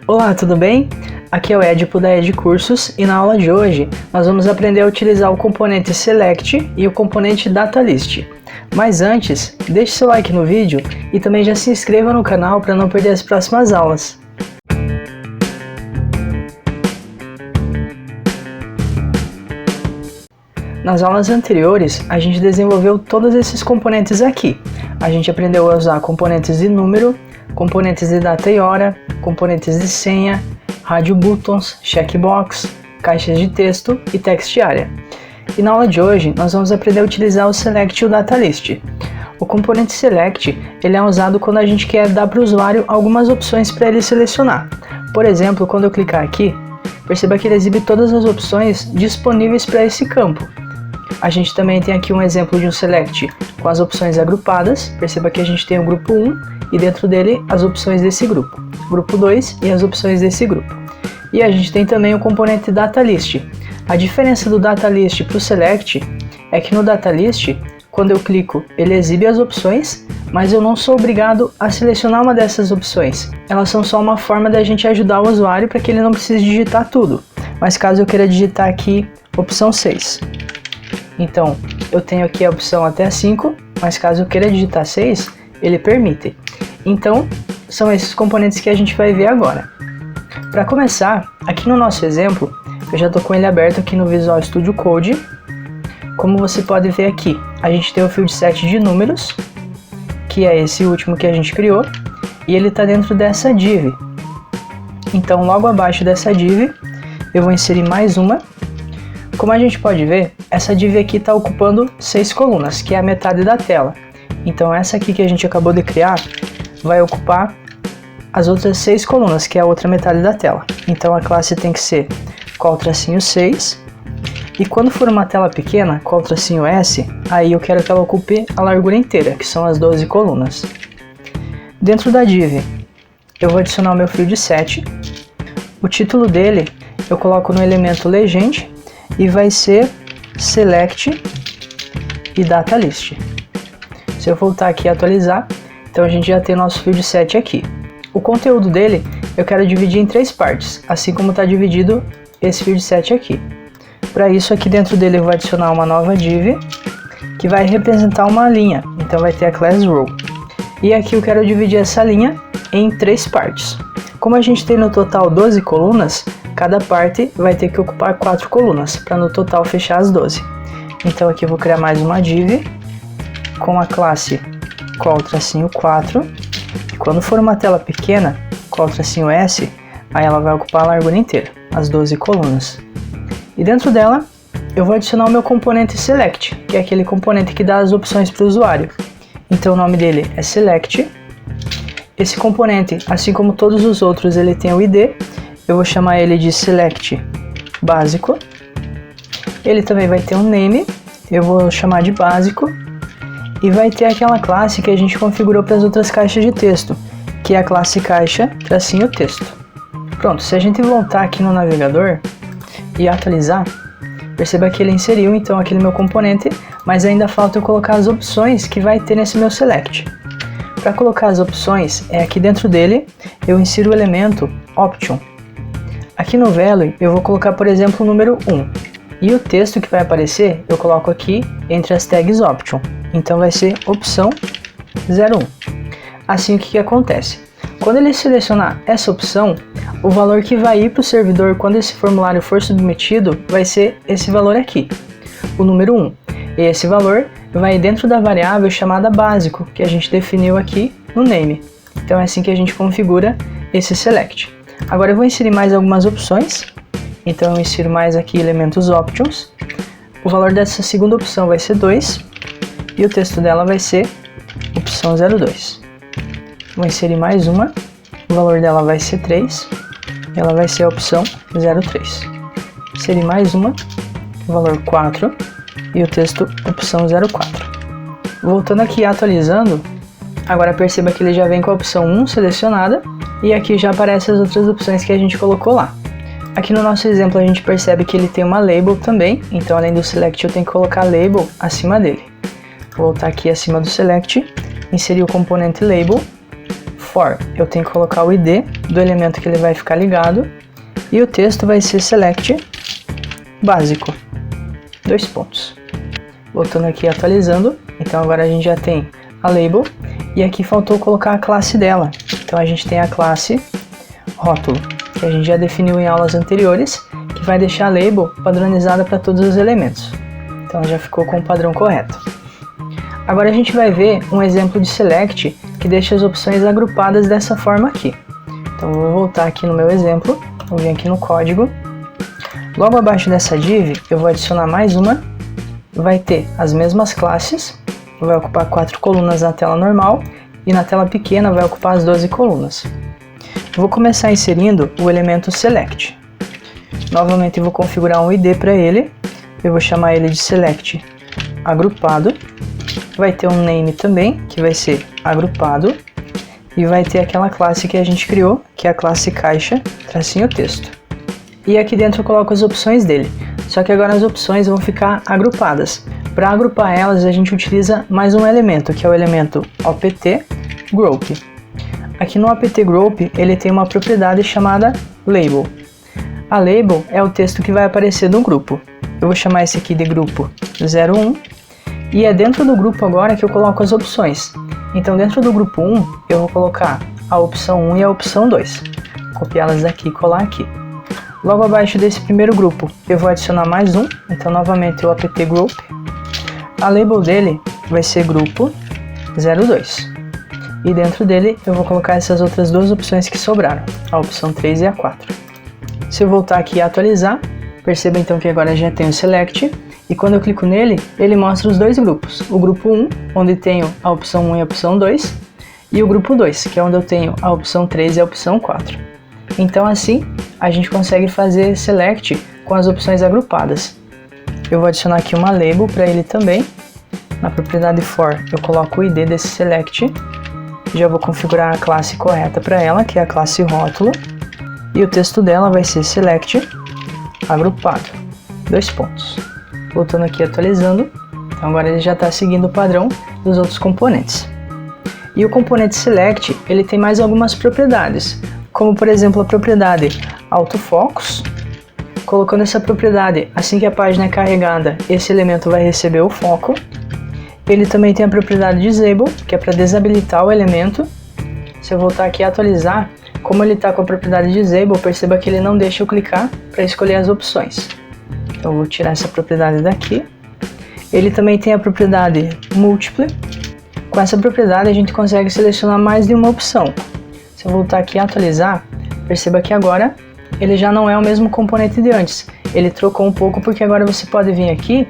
Olá, tudo bem? Aqui é o Edipo da Ed Cursos e na aula de hoje nós vamos aprender a utilizar o componente Select e o componente DataList. Mas antes, deixe seu like no vídeo e também já se inscreva no canal para não perder as próximas aulas. Nas aulas anteriores, a gente desenvolveu todos esses componentes aqui. A gente aprendeu a usar componentes de número, componentes de data e hora, componentes de senha, radio buttons, checkbox, caixas de texto e text area. E na aula de hoje, nós vamos aprender a utilizar o Select e o DataList. O componente Select ele é usado quando a gente quer dar para o usuário algumas opções para ele selecionar. Por exemplo, quando eu clicar aqui, perceba que ele exibe todas as opções disponíveis para esse campo. A gente também tem aqui um exemplo de um Select com as opções agrupadas. Perceba que a gente tem o grupo 1 e dentro dele as opções desse grupo. Grupo 2 e as opções desse grupo. E a gente tem também o componente DataList. A diferença do DataList para o Select é que no DataList, quando eu clico, ele exibe as opções, mas eu não sou obrigado a selecionar uma dessas opções. Elas são só uma forma da gente ajudar o usuário para que ele não precise digitar tudo. Mas caso eu queira digitar aqui opção 6, então eu tenho aqui a opção até 5, mas caso eu queira digitar 6, ele permite. Então são esses componentes que a gente vai ver agora. Para começar, aqui no nosso exemplo, eu já estou com ele aberto aqui no Visual Studio Code. Como você pode ver aqui, a gente tem o field set de números, que é esse último que a gente criou, e ele está dentro dessa div. Então logo abaixo dessa div, eu vou inserir mais uma. Como a gente pode ver, essa div aqui está ocupando 6 colunas, que é a metade da tela. Então essa aqui que a gente acabou de criar vai ocupar as outras 6 colunas, que é a outra metade da tela. Então a classe tem que ser qual_6, e quando for uma tela pequena, qual_S, aí eu quero que ela ocupe a largura inteira, que são as 12 colunas. Dentro da div, eu vou adicionar o meu field set. O título dele eu coloco no elemento legend e vai ser Select e DataList. Se eu voltar aqui e atualizar, então a gente já tem nosso field set aqui. O conteúdo dele eu quero dividir em 3 partes, assim como está dividido esse field set aqui. Para isso, aqui dentro dele eu vou adicionar uma nova div que vai representar uma linha, então vai ter a class row. E aqui eu quero dividir essa linha em 3 partes. Como a gente tem no total 12 colunas, cada parte vai ter que ocupar 4 colunas, para no total fechar as 12. Então aqui eu vou criar mais uma div com a classe qual_4, e quando for uma tela pequena, qual_S, aí ela vai ocupar a largura inteira, as 12 colunas. E dentro dela, eu vou adicionar o meu componente Select, que é aquele componente que dá as opções para o usuário. Então o nome dele é Select. Esse componente, assim como todos os outros, ele tem o ID. Eu vou chamar ele de Select básico. Ele também vai ter um name, eu vou chamar de básico. E vai ter aquela classe que a gente configurou para as outras caixas de texto, que é a classe caixa_texto. Pronto, se a gente voltar aqui no navegador e atualizar, perceba que ele inseriu então aquele meu componente, mas ainda falta eu colocar as opções que vai ter nesse meu Select. Para colocar as opções, é aqui dentro dele, eu insiro o elemento Option. Aqui no Value, eu vou colocar, por exemplo, o número 1. E o texto que vai aparecer, eu coloco aqui entre as tags Option. Então vai ser opção 01. Assim, o que acontece? Quando ele selecionar essa opção, o valor que vai ir para o servidor quando esse formulário for submetido vai ser esse valor aqui, o número 1. E esse valor vai dentro da variável chamada básico, que a gente definiu aqui no name. Então é assim que a gente configura esse Select. Agora eu vou inserir mais algumas opções. Então eu insiro mais aqui elementos Options. O valor dessa segunda opção vai ser 2 e o texto dela vai ser opção 02. Vou inserir mais uma, o valor dela vai ser 3 e ela vai ser a opção 03. Inserir mais uma, o valor 4 e o texto opção 04. Voltando aqui e atualizando, agora perceba que ele já vem com a opção 1 selecionada e aqui já aparecem as outras opções que a gente colocou lá. Aqui no nosso exemplo a gente percebe que ele tem uma label também, então além do Select eu tenho que colocar label acima dele. Vou voltar aqui acima do Select, inserir o componente label, for, eu tenho que colocar o ID do elemento que ele vai ficar ligado e o texto vai ser select básico, 2 pontos. Voltando aqui atualizando, então agora a gente já tem a label e aqui faltou colocar a classe dela. Então a gente tem a classe rótulo, que a gente já definiu em aulas anteriores, que vai deixar a label padronizada para todos os elementos. Então já ficou com o padrão correto. Agora a gente vai ver um exemplo de select que deixa as opções agrupadas dessa forma aqui. Então eu vou voltar aqui no meu exemplo, vou vir aqui no código. Logo abaixo dessa div eu vou adicionar mais uma, vai ter as mesmas classes, vai ocupar 4 colunas na tela normal e na tela pequena vai ocupar as 12 colunas. Vou começar inserindo o elemento select. Novamente eu vou configurar um ID para ele, eu vou chamar ele de select agrupado. Vai ter um name também, que vai ser agrupado, e vai ter aquela classe que a gente criou, que é a classe caixa, tracinho texto. E aqui dentro eu coloco as opções dele, só que agora as opções vão ficar agrupadas. Para agrupar elas a gente utiliza mais um elemento, que é o elemento opt group. Aqui no opt group ele tem uma propriedade chamada label. A label é o texto que vai aparecer no grupo. Eu vou chamar esse aqui de grupo 01. E é dentro do grupo agora que eu coloco as opções. Então dentro do grupo 1 eu vou colocar a opção 1 e a opção 2. Vou copiá-las daqui e colar aqui. Logo abaixo desse primeiro grupo eu vou adicionar mais um. Então novamente o opt group. A label dele vai ser grupo 02. E dentro dele eu vou colocar essas outras duas opções que sobraram. A opção 3 e a 4. Se eu voltar aqui e atualizar, perceba então que agora já tem o select. E quando eu clico nele, ele mostra os dois grupos. O grupo 1, onde tenho a opção 1 e a opção 2, e o grupo 2, que é onde eu tenho a opção 3 e a opção 4. Então assim, a gente consegue fazer select com as opções agrupadas. Eu vou adicionar aqui uma label para ele também. Na propriedade for, eu coloco o ID desse select. Já vou configurar a classe correta para ela, que é a classe rótulo. E o texto dela vai ser select agrupado, 2 pontos. Voltando aqui atualizando, então agora ele já está seguindo o padrão dos outros componentes. E o componente select, ele tem mais algumas propriedades, como por exemplo a propriedade autofocus. Colocando essa propriedade, assim que a página é carregada, esse elemento vai receber o foco. Ele também tem a propriedade disable, que é para desabilitar o elemento. Se eu voltar aqui e atualizar, como ele está com a propriedade disable, perceba que ele não deixa eu clicar para escolher as opções. Então eu vou tirar essa propriedade daqui. Ele também tem a propriedade múltipla. Com essa propriedade a gente consegue selecionar mais de uma opção. Se eu voltar aqui e atualizar, perceba que agora ele já não é o mesmo componente de antes. Ele trocou um pouco porque agora você pode vir aqui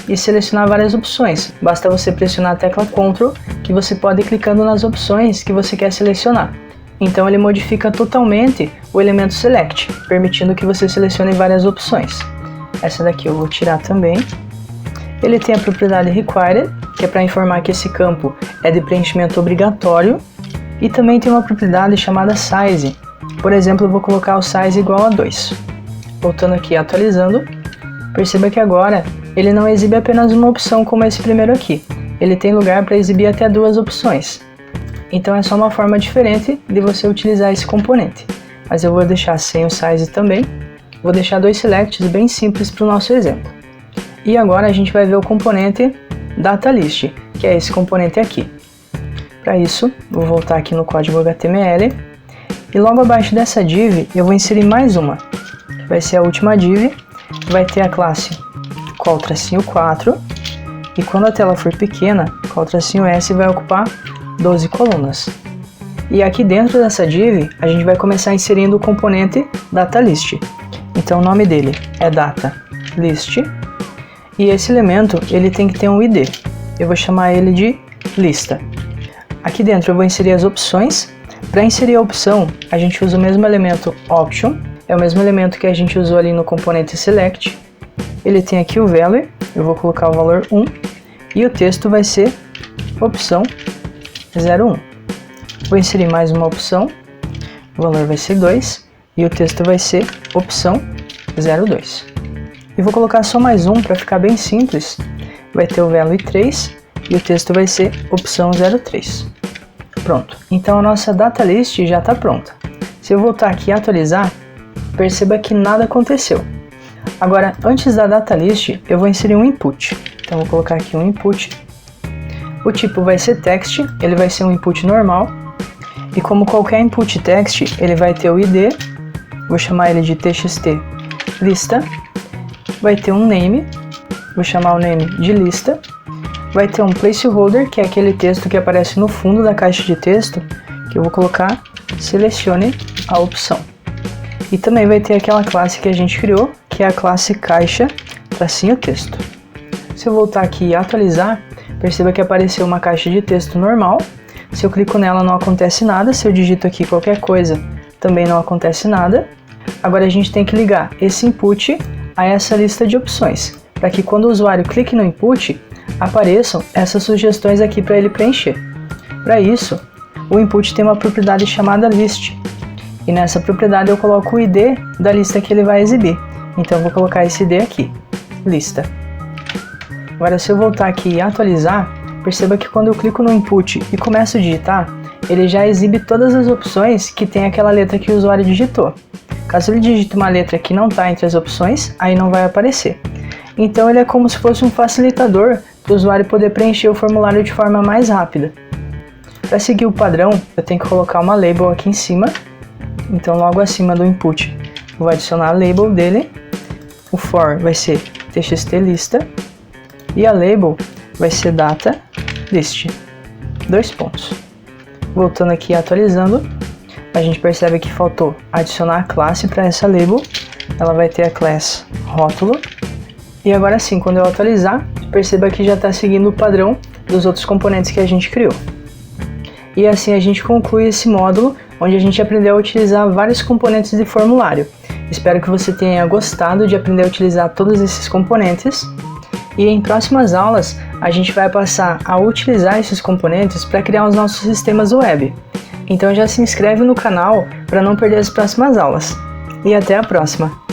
e selecionar várias opções. Basta você pressionar a tecla Ctrl que você pode ir clicando nas opções que você quer selecionar. Então ele modifica totalmente o elemento select, permitindo que você selecione várias opções. Essa daqui eu vou tirar também. Ele tem a propriedade required, que é para informar que esse campo é de preenchimento obrigatório. E também tem uma propriedade chamada size. Por exemplo, eu vou colocar o size igual a 2. Voltando aqui e atualizando, perceba que agora ele não exibe apenas uma opção como esse primeiro aqui. Ele tem lugar para exibir até 2 opções. Então é só uma forma diferente de você utilizar esse componente. Mas eu vou deixar sem o size também. Vou deixar 2 selects bem simples para o nosso exemplo. E agora a gente vai ver o componente datalist, que é esse componente aqui. Para isso, vou voltar aqui no código HTML. E logo abaixo dessa div, eu vou inserir mais uma. Que vai ser a última div. Vai ter a classe qual-4. E quando a tela for pequena, qual-S vai ocupar 12 colunas. E aqui dentro dessa div, a gente vai começar inserindo o componente datalist. Então o nome dele é datalist. E esse elemento, ele tem que ter um ID. Eu vou chamar ele de lista. Aqui dentro eu vou inserir as opções. Para inserir a opção, a gente usa o mesmo elemento option. É o mesmo elemento que a gente usou ali no componente select. Ele tem aqui o value. Eu vou colocar o valor 1. E o texto vai ser opção 01. Vou inserir mais uma opção. O valor vai ser 2. E o texto vai ser opção 02. E vou colocar só mais um para ficar bem simples. Vai ter o value 3 e o texto vai ser opção 03. Pronto, então a nossa data list já está pronta. Se eu voltar aqui e atualizar, perceba que nada aconteceu. Agora, antes da data list, eu vou inserir um input. Então, vou colocar aqui um input. O tipo vai ser text, ele vai ser um input normal. E como qualquer input text, ele vai ter o ID, vou chamar ele de txt lista. Vai ter um name, vou chamar o name de lista. Vai ter um placeholder, que é aquele texto que aparece no fundo da caixa de texto, que eu vou colocar selecione a opção. E também vai ter aquela classe que a gente criou, que é a classe caixa tracinho texto. Se eu voltar aqui e atualizar, perceba que apareceu uma caixa de texto normal. Se eu clico nela não acontece nada, se eu digito aqui qualquer coisa também não acontece nada. Agora a gente tem que ligar esse input a essa lista de opções, para que quando o usuário clique no input, apareçam essas sugestões aqui para ele preencher. Para isso, o input tem uma propriedade chamada list, e nessa propriedade eu coloco o ID da lista que ele vai exibir. Então eu vou colocar esse ID aqui, lista. Agora se eu voltar aqui e atualizar, perceba que quando eu clico no input e começo a digitar, ele já exibe todas as opções que tem aquela letra que o usuário digitou. Caso ele digite uma letra que não está entre as opções, aí não vai aparecer. Então ele é como se fosse um facilitador para o usuário poder preencher o formulário de forma mais rápida. Para seguir o padrão, eu tenho que colocar uma label aqui em cima. Então logo acima do input, eu vou adicionar a label dele. O for vai ser txt lista. E a label vai ser data list. 2 pontos. Voltando aqui e atualizando, a gente percebe que faltou adicionar a classe para essa label. Ela vai ter a class rótulo. E agora sim, quando eu atualizar, perceba que já está seguindo o padrão dos outros componentes que a gente criou. E assim a gente conclui esse módulo, onde a gente aprendeu a utilizar vários componentes de formulário. Espero que você tenha gostado de aprender a utilizar todos esses componentes. E em próximas aulas, a gente vai passar a utilizar esses componentes para criar os nossos sistemas web. Então já se inscreve no canal para não perder as próximas aulas. E até a próxima!